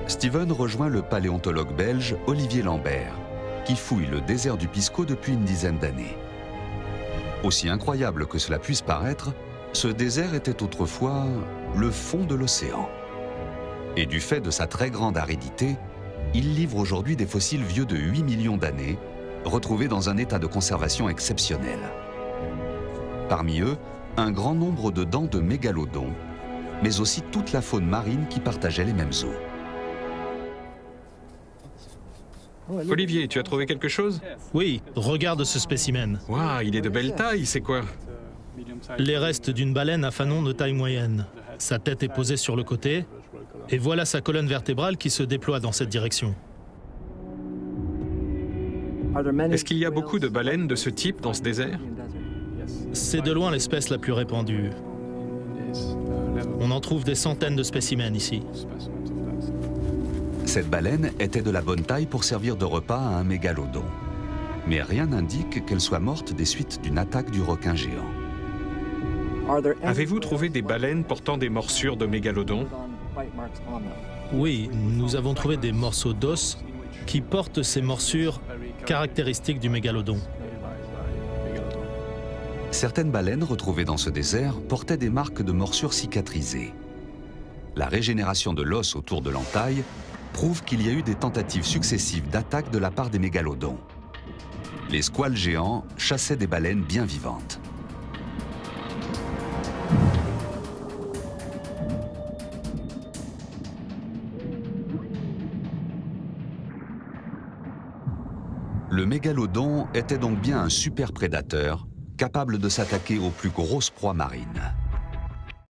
Steven rejoint le paléontologue belge Olivier Lambert, qui fouille le désert du Pisco depuis une dizaine d'années. Aussi incroyable que cela puisse paraître, ce désert était autrefois le fond de l'océan. Et du fait de sa très grande aridité, il livre aujourd'hui des fossiles vieux de 8 millions d'années, retrouvés dans un état de conservation exceptionnel. Parmi eux, un grand nombre de dents de mégalodons, mais aussi toute la faune marine qui partageait les mêmes eaux. Olivier, tu as trouvé quelque chose? Oui, regarde ce spécimen. Waouh, il est de belle taille, c'est quoi? Les restes d'une baleine à fanon de taille moyenne. Sa tête est posée sur le côté, et voilà sa colonne vertébrale qui se déploie dans cette direction. Est-ce qu'il y a beaucoup de baleines de ce type dans ce désert? C'est de loin l'espèce la plus répandue. On en trouve des centaines de spécimens ici. Cette baleine était de la bonne taille pour servir de repas à un mégalodon. Mais rien n'indique qu'elle soit morte des suites d'une attaque du requin géant. Avez-vous trouvé des baleines portant des morsures de mégalodons? Oui, nous avons trouvé des morceaux d'os qui portent ces morsures caractéristiques du mégalodon. Certaines baleines retrouvées dans ce désert portaient des marques de morsures cicatrisées. La régénération de l'os autour de l'entaille prouve qu'il y a eu des tentatives successives d'attaque de la part des mégalodons. Les squales géants chassaient des baleines bien vivantes. Le mégalodon était donc bien un super prédateur, capable de s'attaquer aux plus grosses proies marines.